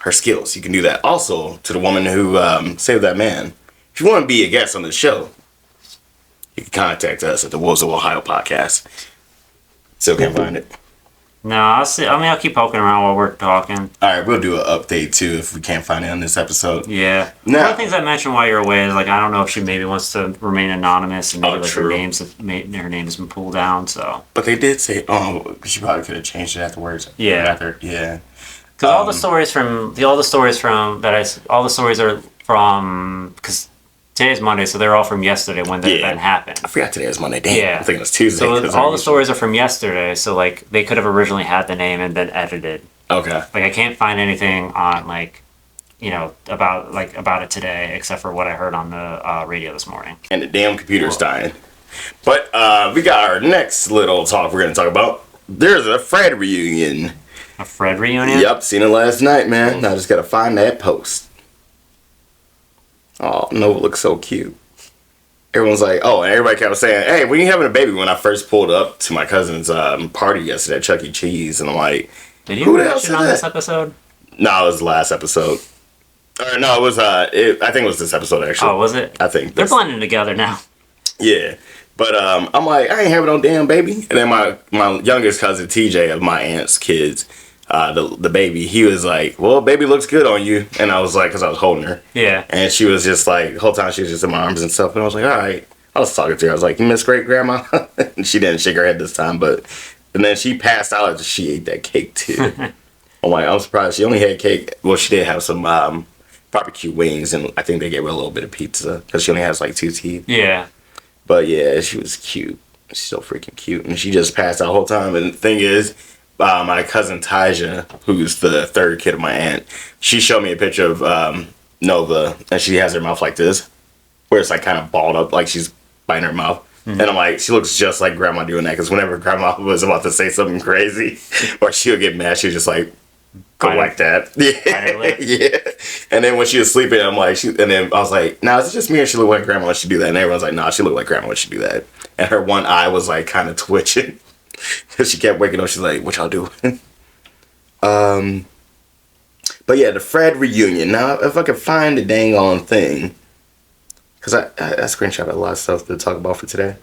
her skills. You can do that. Also, to the woman who saved that man, if you want to be a guest on the show, you can contact us at the Wolves of Ohio podcast. Still can't find it. No, I'll see. I mean, I'll keep poking around while we're talking. All right, we'll do an update too if we can't find it on this episode. Yeah. Now- One of the things I mentioned while you're away is like I don't know if she maybe wants to remain anonymous and maybe like true. her name has been pulled down. So But they did say, she probably could have changed it afterwards. Yeah. Yeah. because all the stories are from because today's Monday, so they're all from yesterday when the Yeah. event happened. I forgot today was Monday. Damn, Yeah. I'm thinking it's Tuesday. So 'cause all I'm the stories are from yesterday. So like they could have originally had the name and been edited. Okay. Like I can't find anything on about it today except for what I heard on the radio this morning. And the damn computer's dying. But we got our next little talk we're going to talk about. There's a Fred reunion. A Fred reunion? Yep, seen it last night, man. I just got to find that post. Oh, Noah looks so cute. Everyone's like, and everybody kept saying, hey, when you having a baby? When I first pulled up to my cousin's party yesterday at Chuck E. Cheese, and I'm like, Did you who the hell's mention on this that? episode? No, it was the last episode. Or no, it was, I think it was this episode, actually. Oh, was it? I think. They're this- blending together now. Yeah. But I'm like, I ain't having no damn baby. And then my youngest cousin, TJ, of my aunt's kids, the baby, he was like, "Well, baby looks good on you," and I was like, because I was holding her, Yeah. and she was just like, the whole time she was just in my arms and stuff, and I was like, "All right." I was talking to her. I was like, "You miss great grandma?" And she didn't shake her head this time, but and then she passed out after she ate that cake too. I'm like, I'm surprised she only had cake. Well, she did have some barbecue wings, and I think they gave her a little bit of pizza because she only has like 2 teeth. Yeah. But yeah, she was cute. She's so freaking cute, and she just passed out the whole time. And the thing is, my cousin Tyja, who's the third kid of my aunt, she showed me a picture of Nova, and she has her mouth like this, where it's like kind of balled up, like she's biting her mouth. And I'm like, she looks just like grandma doing that, because whenever grandma was about to say something crazy, or she would get mad, she was just like, go like that. Yeah. Yeah. And then when she was sleeping, I'm like, and then I was like, nah, it's just me, or she looked like grandma when she do that. And everyone's like, nah, she looked like grandma when she do that. And her one eye was like kind of twitching. She kept waking up. She's like, what y'all doing? But yeah, the Fred reunion. Now, if I could find the dang on thing, because I screenshotted a lot of stuff to talk about for today.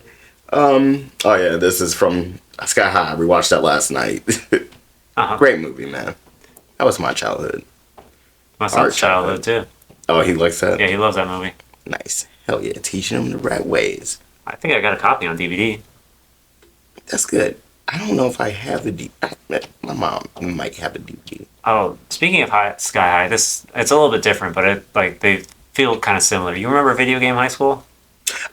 Oh yeah, this is from Sky High. We watched that last night. Great movie, man. That was my childhood. My son's childhood too. Oh, he likes that? Yeah, he loves that movie. Nice. Hell yeah, teaching him the right ways. I think I got a copy on DVD. That's good. I don't know if I have the DVD. My mom might have the DVD. Oh, speaking of Sky High, it's a little bit different, but they feel kind of similar. You remember Video Game High School?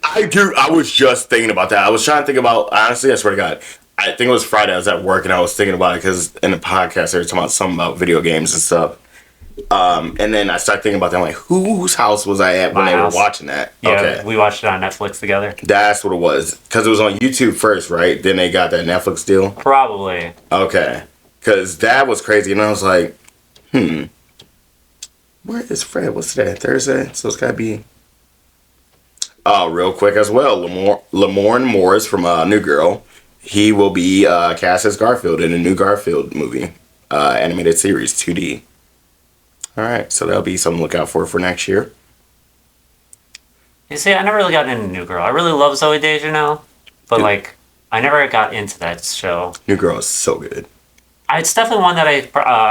I do. I was just thinking about that. I was trying to think about, honestly, I swear to God, I think it was Friday. I was at work and I was thinking about it because in the podcast they were talking about something about video games and stuff. And then I started thinking about that. I'm like, whose house was I at when they were watching that? Yeah, okay. We watched it on Netflix together. That's what it was. Because it was on YouTube first, right? Then they got that Netflix deal. Probably. Okay. Because that was crazy. And I was like, where is Fred? What's today? Thursday? So it's got to be... real quick as well. Lamorne Morris from New Girl. He will be cast as Garfield in a new Garfield movie. Animated series, 2D. Alright, so that'll be something to look out for next year. You see, I never really got into New Girl. I really love Zoe Deschanel, but like, I never got into that show. New Girl is so good. It's definitely one that I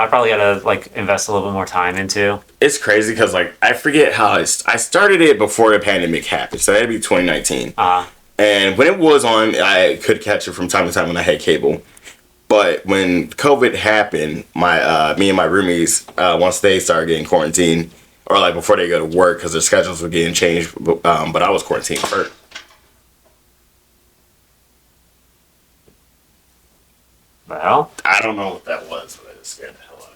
probably gotta like invest a little bit more time into. It's crazy because like I forget how I started it before the pandemic happened, so that'd be 2019. And when it was on, I could catch it from time to time when I had cable. But when COVID happened, me and my roomies, once they started getting quarantined, or like before they go to work because their schedules were getting changed, but I was quarantined first. Well, I don't know what that was, but it scared the hell out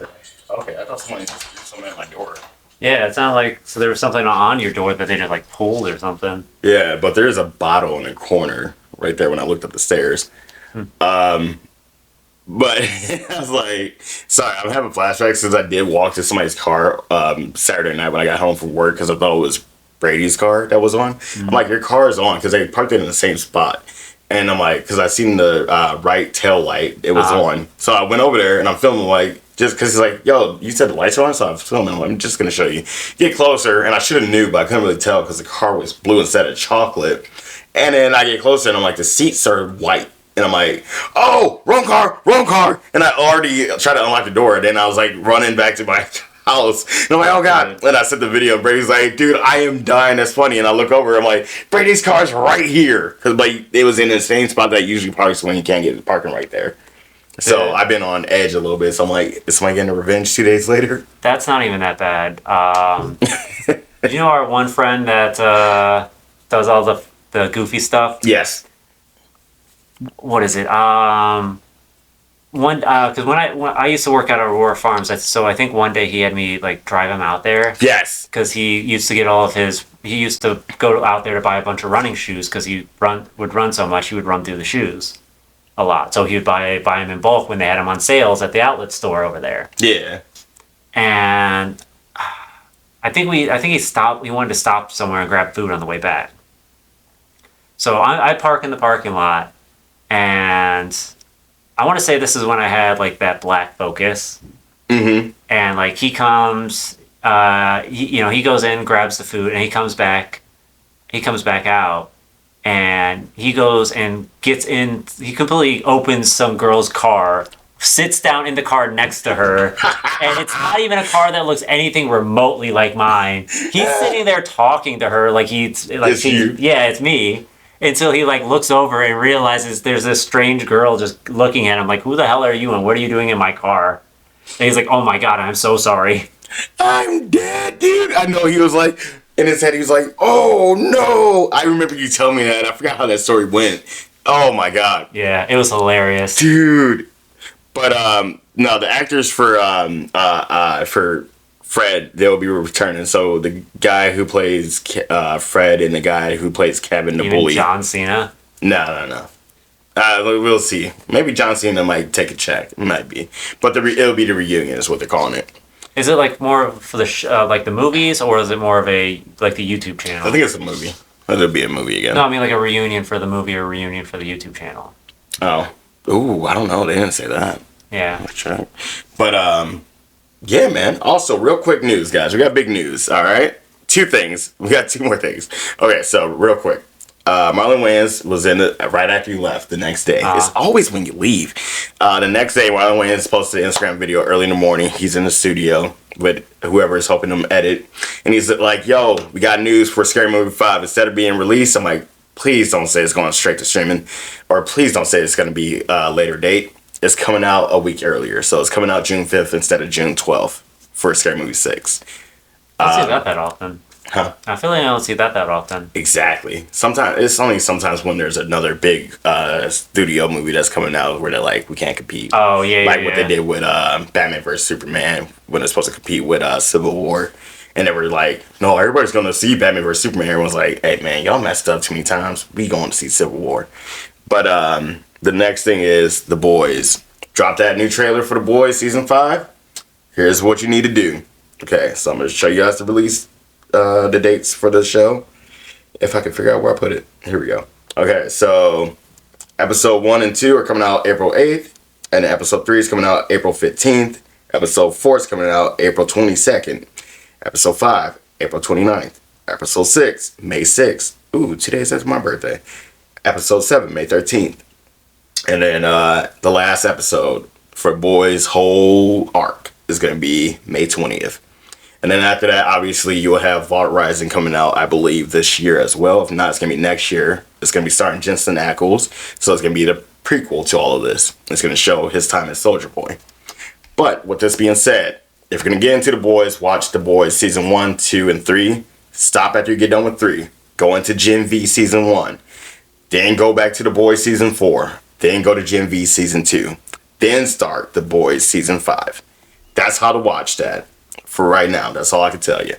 of me. Okay, I thought somebody just threw something at my door. yeah, it sounded like so there was something on your door that they just like pulled or something. Yeah, but there's a bottle in the corner right there when I looked up the stairs. But I was like, sorry, I'm having flashbacks since I did walk to somebody's car Saturday night when I got home from work because I thought it was Brady's car that was on. I'm like, your car is on because they parked it in the same spot. And I'm like, because I seen the right tail light, it was on. So I went over there and I'm filming like, just because he's like, yo, you said the lights are on? So I'm filming. I'm just going to show you. Get closer. And I should have knew, but I couldn't really tell because the car was blue instead of chocolate. And then I get closer and I'm like, the seats started white. And I'm like, oh, wrong car, wrong car. And I already tried to unlock the door. And then I was like running back to my house. And I'm like, oh God. And I sent the video. Brady's like, dude, I am dying. That's funny. And I look over. I'm like, Brady's car's right here. Because like, it was in the same spot that usually parks when you can't get the parking right there. So I've been on edge a little bit. So I'm like, is somebody getting a revenge 2 days later? That's not even that bad. You know our one friend that does all the goofy stuff? Yes. What is it? Because when I used to work at Aurora Farms, so I think one day he had me like drive him out there. Yes. Because he used to get all of his. He used to go out there to buy a bunch of running shoes because he would run so much he would run through the shoes a lot. So he would buy them in bulk when they had them on sales at the outlet store over there. Yeah. And I think he stopped. He wanted to stop somewhere and grab food on the way back. So I park in the parking lot. And I want to say this is when I had like that black Focus. Mm-hmm. And like he comes, he goes in, grabs the food, and he comes back, he comes back out and he goes and gets in. He completely opens some girl's car, sits down in the car next to her, and it's not even a car that looks anything remotely like mine. He's sitting there talking to her like he's like, It's you. yeah, it's me. Until he like looks over and realizes there's this strange girl just looking at him like, who the hell are you and what are you doing in my car? And he's like, oh my god, I'm so sorry. I'm dead, dude. I know he was like, in his head, he was like, oh no. I remember you telling me that. I forgot how that story went. Oh my god. Yeah, it was hilarious. Dude. But no, the actors for Fred, they'll be returning. So the guy who plays Fred and the guy who plays Kevin the Even bully. John Cena. No. We'll see. Maybe John Cena might take a check. Might be, but it'll be the reunion is what they're calling it. Is it like more for the like the movies, or is it more of a like the YouTube channel? I think it's a movie. It'll be a movie again. No, I mean like a reunion for the movie or a reunion for the YouTube channel. Oh, ooh, I don't know. They didn't say that. Yeah. Check. But yeah, man. Also, real quick news, guys. We got big news. All right, two things. We got two more things. Okay, so real quick. Marlon Wayans was in it right after you left the next day. It's always when you leave. The next day, Marlon Wayans posted an Instagram video early in the morning. He's in the studio with whoever is helping him edit. And he's like, yo, we got news for Scary Movie 5. Instead of being released, I'm like, please don't say it's going straight to streaming. Or please don't say it's going to be a later date. It's coming out a week earlier. So it's coming out June 5th instead of June 12th for Scary Movie 6. I don't see that often. Huh? I feel like I don't see that often. Exactly. Sometimes when there's another big studio movie that's coming out where they're like, we can't compete. Oh yeah, like yeah, what they did with Batman vs Superman when they're supposed to compete with Civil War, and they were like, no, everybody's going to see Batman vs Superman. Everyone's like, hey man, y'all messed up too many times. We going to see Civil War. But the next thing is The Boys. Drop that new trailer for The Boys season 5. Here's what you need to do. Okay, so I'm gonna show you guys the release. The dates for the show, if I can figure out where I put it. Here we go. Okay, so episode 1 and 2 are coming out April 8th, and episode 3 is coming out April 15th. Episode 4 is coming out April 22nd. Episode 5, April 29th. Episode 6, May 6th. Ooh, 2 days after my birthday. Episode 7, May 13th. And then the last episode for Boys' whole arc is going to be May 20th. And then after that, obviously, you'll have Vault Rising coming out, I believe, this year as well. If not, it's going to be next year. It's going to be starring Jensen Ackles. So it's going to be the prequel to all of this. It's going to show his time as Soldier Boy. But with this being said, if you're going to get into The Boys, watch The Boys Season 1, 2, and 3. Stop after you get done with 3. Go into Gen V Season 1. Then go back to The Boys Season 4. Then go to Gen V Season 2. Then start The Boys Season 5. That's how to watch that. For right now, that's all I can tell you.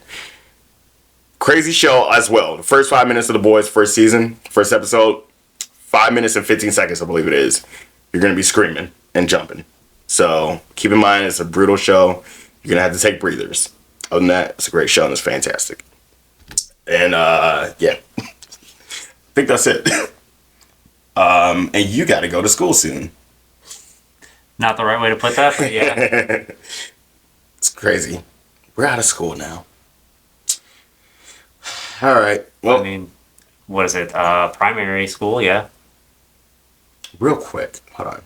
Crazy show as well. The first 5 minutes of The Boys' first season, first episode, 5 minutes and 15 seconds, I believe it is. You're going to be screaming and jumping. So keep in mind, it's a brutal show. You're going to have to take breathers. Other than that, it's a great show and it's fantastic. And yeah, I think that's it. And you got to go to school soon. Not the right way to put that, but yeah. It's crazy. We're out of school now. All right. Well, I mean, what is it? Primary school, yeah. Real quick, hold on.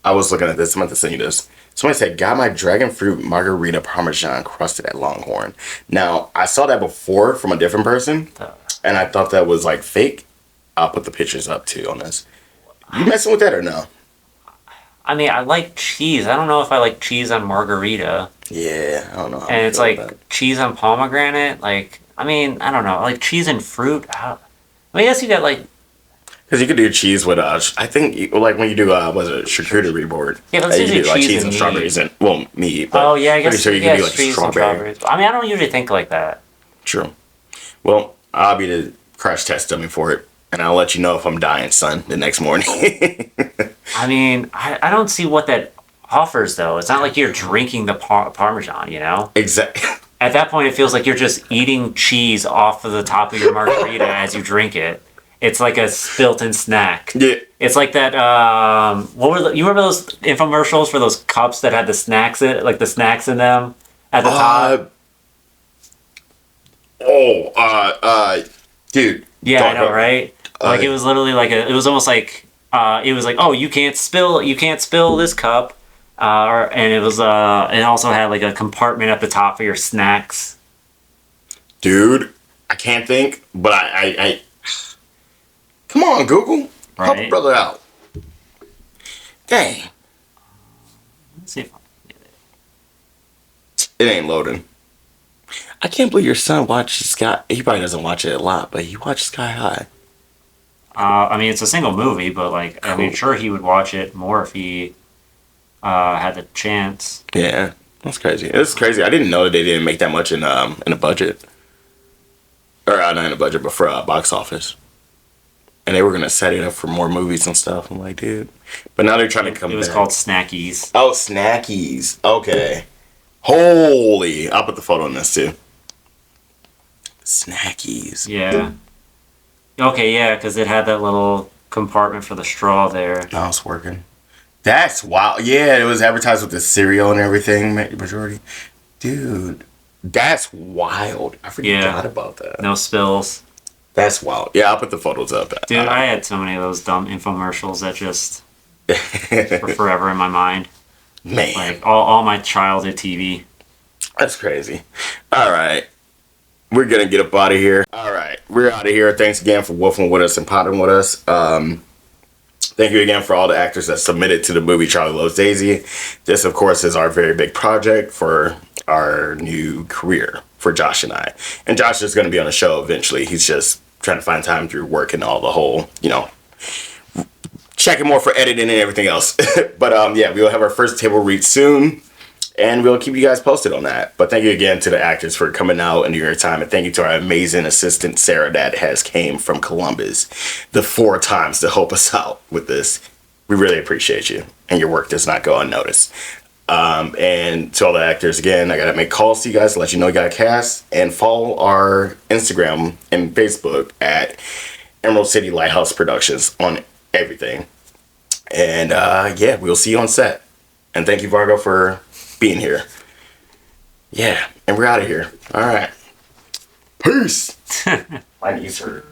I was looking at this. I'm about to send you this. Somebody said, got my dragon fruit margarita parmesan crusted at Longhorn. Now, I saw that before from a different person, and I thought that was like fake. I'll put the pictures up too on this. You messing with that or no? I mean, I like cheese. I don't know if I like cheese on margarita. Yeah, I don't know. And it's like cheese on pomegranate. Like, I mean, I don't know. Like cheese and fruit. I guess you got like. Because you could do cheese with I think like when you do was it charcuterie board? Yeah, but it's you usually do like cheese cheese and and strawberries and meat. But oh yeah, I guess pretty sure you yeah, can do like cheese and strawberry. strawberries. I mean, I don't usually think like that. True. Well, I'll be the crash test dummy for it, and I'll let you know if I'm dying, son, the next morning. I mean, I don't see what that offers though. It's not like you're drinking the Parmesan, you know? Exactly. At that point, it feels like you're just eating cheese off of the top of your margarita as you drink it. It's like a built-in snack. Yeah. It's like that. You remember those infomercials for those cups that had the snacks in, like the snacks in them at the top? Oh, dude. Yeah, I know, Dark- right? Like it was literally like it was almost like it was like, oh, you can't spill this cup, and it was it also had like a compartment at the top for your snacks. Dude, I can't think, but I come on, Google, help a Right. brother out. Dang, Let's see if it ain't loading. I can't believe your son watches Sky. He probably doesn't watch it a lot, but he watches Sky High. I mean, it's a single movie, but like, I mean, Cool. sure, he would watch it more if he had the chance. Yeah, that's crazy. It's crazy. I didn't know that they didn't make that much in a budget, or not in a budget, but for box office. And they were gonna set it up for more movies and stuff. I'm like, dude. But now they're trying to come It was back. called Snackies. Oh, Snackies. Okay. Holy! I'll put the photo on this too. Snackies. Yeah. Okay, yeah, because it had that little compartment for the straw there. Now it's working. That's wild. Yeah, it was advertised with the cereal and everything. Majority. Dude, that's wild. I forgot about that. No spills. That's wild. Yeah, I'll put the photos up. Dude, I had so many of those dumb infomercials that just were forever in my mind. Man, Like all my childhood TV. that's crazy. All right. We're going to get up out of here. All right. We're out of here. Thanks again for wolfing with us and potting with us. Thank you again for all the actors that submitted to the movie Charlie Loves Daisy. This, of course, is our very big project for our new career for Josh and I. And Josh is going to be on the show eventually. He's just trying to find time through work and all the whole, checking more for editing and everything else. But yeah, we'll have our first table read soon. And we'll keep you guys posted on that. But thank you again to the actors for coming out and your time. And thank you to our amazing assistant, Sarah, that has came from Columbus the 4 times to help us out with this. We really appreciate you. And your work does not go unnoticed. And to all the actors, again, I got to make calls to you guys to let you know you got a cast. And follow our Instagram and Facebook at Emerald City Lighthouse Productions on everything. And yeah, we'll see you on set. And thank you, Vargo, for being here. Yeah, and we're out of here. All right. Peace. My knees hurt.